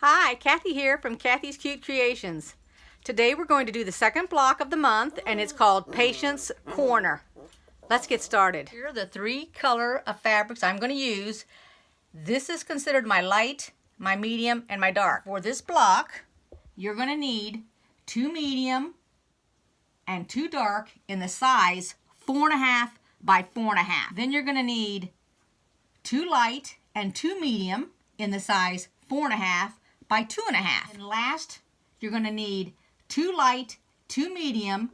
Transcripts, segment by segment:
Hi, Kathy here from Kathy's Cute Creations. Today we're going to do the second block of the month and it's called Patience Corner. Let's get started. Here are the three color of fabrics I'm going to use. This is considered my light, my medium, and my dark. For this block, you're going to need 2 medium and 2 dark in the size 4.5 by 4.5. Then you're going to need 2 light and 2 medium in the size 4.5 by 2.5. And last, you're going to need 2 light, 2 medium,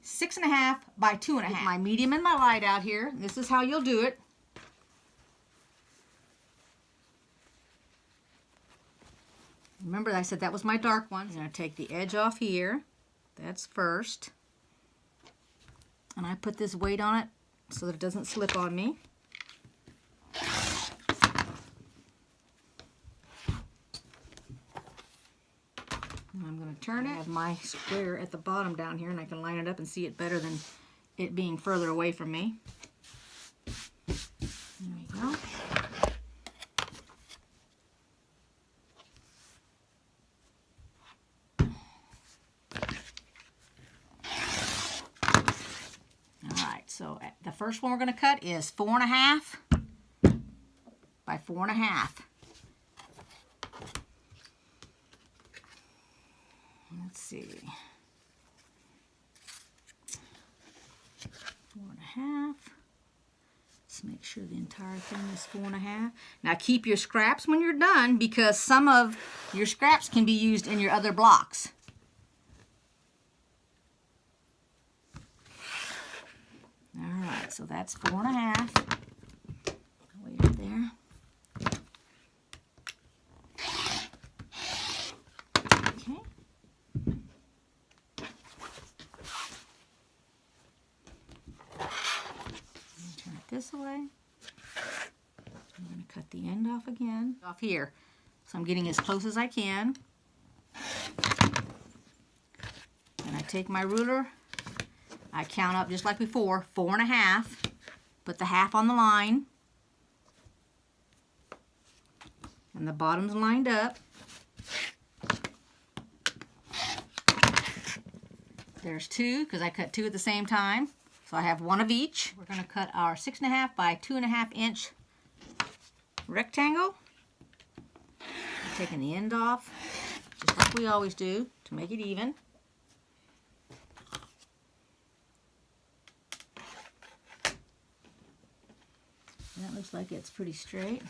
6.5 by 2.5. My medium and my light out here. This is how you'll do it. Remember, I said that was my dark one. I'm going to take the edge off here. That's first. And I put this weight on it so that it doesn't slip on me. I'm going to turn it. I have my square at the bottom down here and I can line it up and see it better than it being further away from me. There we go. Alright, so the first one we're going to cut is 4.5 by 4.5. Let's see, 4.5. Let's make sure the entire thing is 4.5. Now keep your scraps when you're done because some of your scraps can be used in your other blocks. Alright, so that's 4.5. Way up there. This way. I'm going to cut the end off again. Off here. So I'm getting as close as I can. And I take my ruler. I count up just like before, 4.5. Put the half on the line. And the bottom's lined up. There's 2 because I cut 2 at the same time. So I have 1 of each. We're going to cut our 6.5 by 2.5 inch rectangle. I'm taking the end off, just like we always do, to make it even. And that looks like it's pretty straight.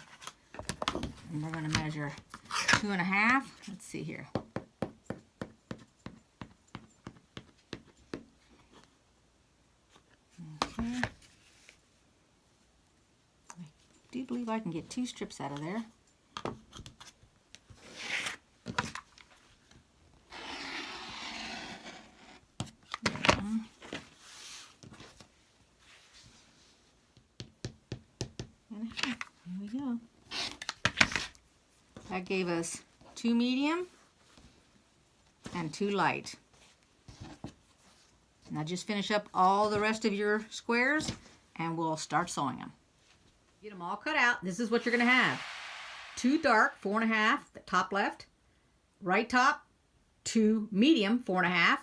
And we're going to measure 2.5. Let's see here. I do believe I can get 2 strips out of there. And here we go. That gave us 2 medium and 2 light. Now just finish up all the rest of your squares and we'll start sewing them. Get them all cut out. This is what you're going to have. 2 dark, 4.5, the top left. Right top, 2 medium, 4.5.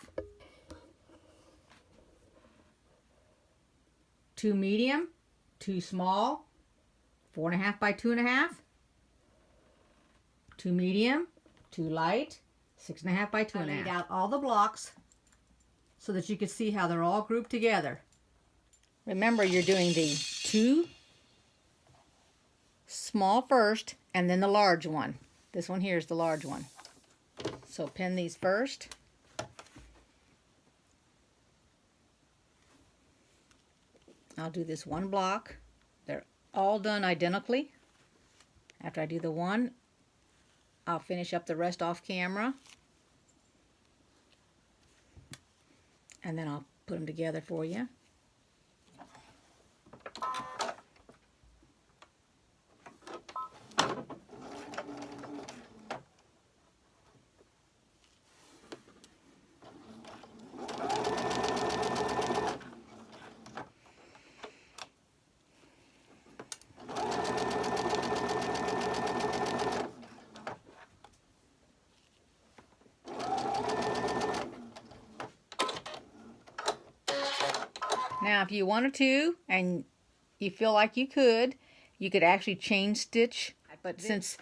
2 medium, 2 small, 4.5 by 2.5. 2 medium, 2 light, 6.5 by 2.5. I laid out all the blocks so that you can see how they're all grouped together. Remember, you're doing the 2 small first and then the large one. This one here is the large one. So pin these first. I'll do this one block. They're all done identically. After I do the one, I'll finish up the rest off camera. And then I'll put them together for you. Now if you wanted to, and you feel like you could actually chain stitch, but since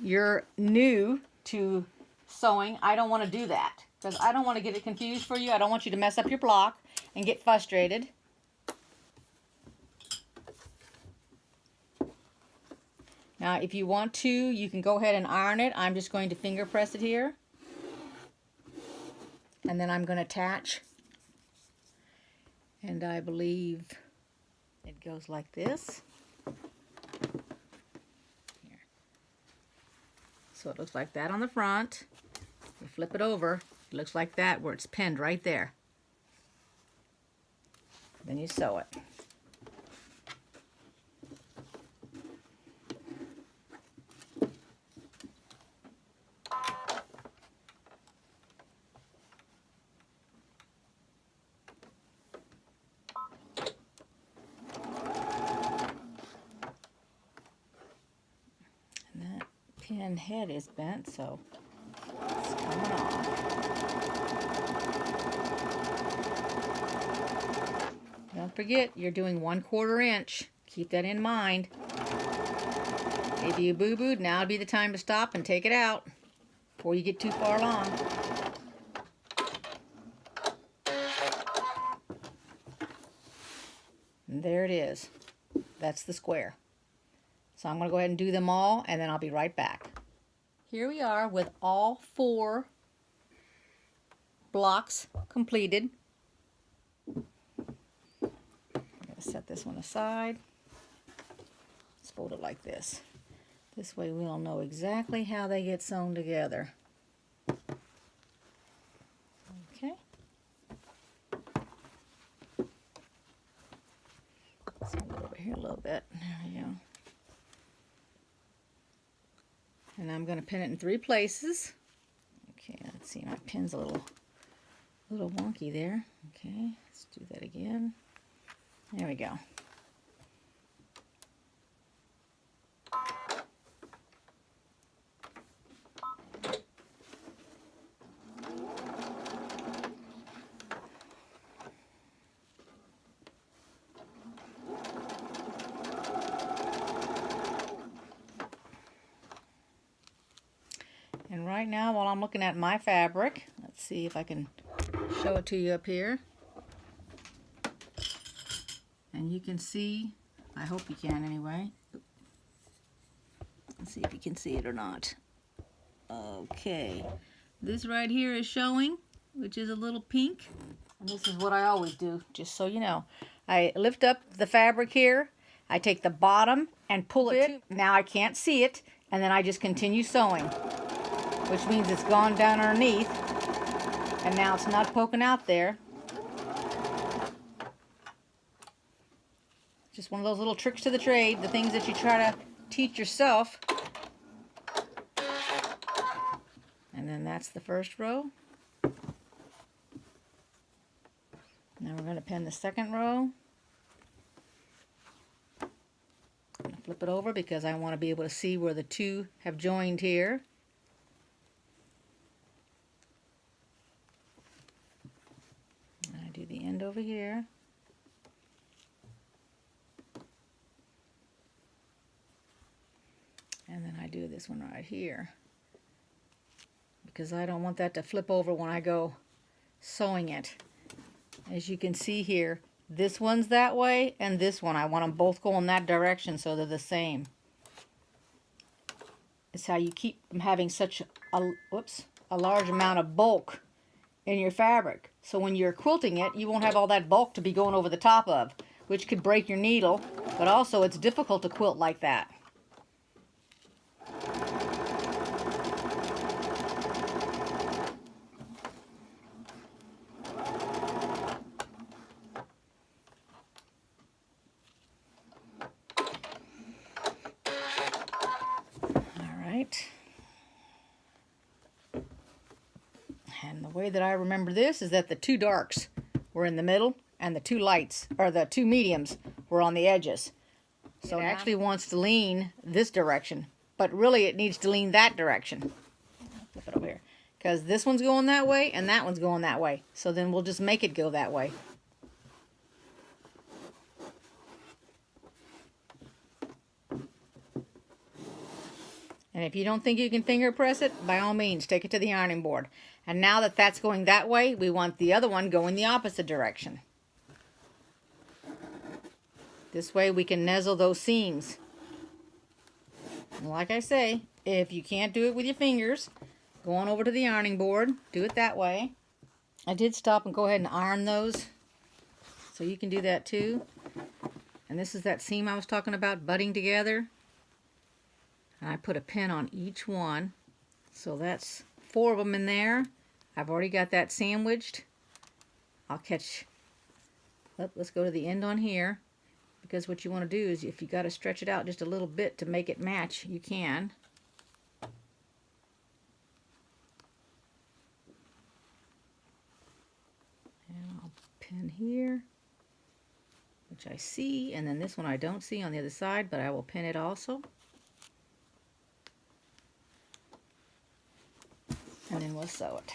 you're new to sewing, I don't want to do that because I don't want to get it confused for you. I don't want you to mess up your block and get frustrated. Now if you want to, you can go ahead and iron it. I'm just going to finger press it here, and then I'm going to attach, and I believe it goes like this. Here. So it looks like that on the front. You flip it over, it looks like that where it's pinned right there. Then you sew it. Pin head is bent, so it's coming off. Don't forget, you're doing 1/4 inch. Keep that in mind. Maybe you boo-booed, now would be the time to stop and take it out before you get too far along. And there it is. That's the square. So I'm going to go ahead and do them all, and then I'll be right back. Here we are with all 4 blocks completed. I'm going to set this one aside. Let's fold it like this. This way we'll know exactly how they get sewn together. Okay. Let's move it over here a little bit. There we go. And I'm going to pin it in 3 places. Okay, let's see, my pin's a little wonky there. Okay, let's do that again. There we go. And right now, while I'm looking at my fabric, let's see if I can show it to you up here. And you can see, I hope you can anyway. Let's see if you can see it or not. Okay, this right here is showing, which is a little pink. And this is what I always do, just so you know. I lift up the fabric here, I take the bottom and pull it. Now I can't see it, and then I just continue sewing, which means it's gone down underneath, and now it's not poking out there. Just one of those little tricks to the trade, the things that you try to teach yourself. And then that's the first row. Now we're going to pin the second row. I'm going to flip it over because I want to be able to see where the 2 have joined here. I do the end over here. And then I do this one right here, because I don't want that to flip over when I go sewing it. As you can see here, this one's that way and this one, I want them both going that direction so they're the same. It's how you keep from having such a large amount of bulk in your fabric. So when you're quilting it, you won't have all that bulk to be going over the top of, which could break your needle, but also it's difficult to quilt like that. And the way that I remember this is that the 2 darks were in the middle and the 2 lights, or the 2 mediums, were on the edges. So it actually wants to lean this direction, but really it needs to lean that direction. Flip it over here, because this one's going that way and that one's going that way. So then we'll just make it go that way. And if you don't think you can finger press it, by all means, take it to the ironing board. And now that that's going that way, we want the other one going the opposite direction. This way we can nuzzle those seams. And like I say, if you can't do it with your fingers, go on over to the ironing board, do it that way. I did stop and go ahead and iron those, so you can do that too. And this is that seam I was talking about butting together. And I put a pin on each one. So that's 4 of them in there. I've already got that sandwiched. I'll catch, let's go to the end on here. Because what you want to do is, if you got to stretch it out just a little bit to make it match, you can. And I'll pin here, which I see, and then this one I don't see on the other side, but I will pin it also. And then we'll sew it.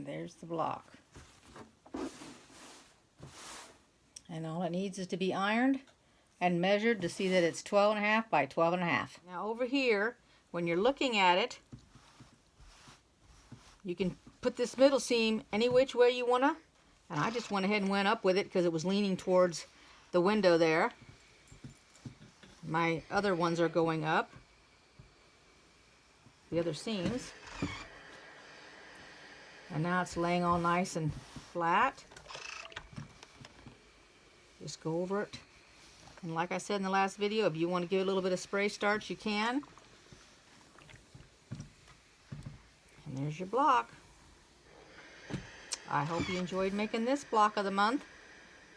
There's the block. And all it needs is to be ironed and measured to see that it's 12.5 by 12.5. Now over here, when you're looking at it, you can put this middle seam any which way you wanna. And I just went ahead and went up with it because it was leaning towards the window there. My other ones are going up, the other seams. And now it's laying all nice and flat. Just go over it. And like I said in the last video, if you want to give it a little bit of spray starch, you can. And there's your block. I hope you enjoyed making this block of the month.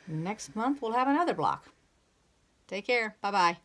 Next month we'll have another block. Take care. Bye-bye.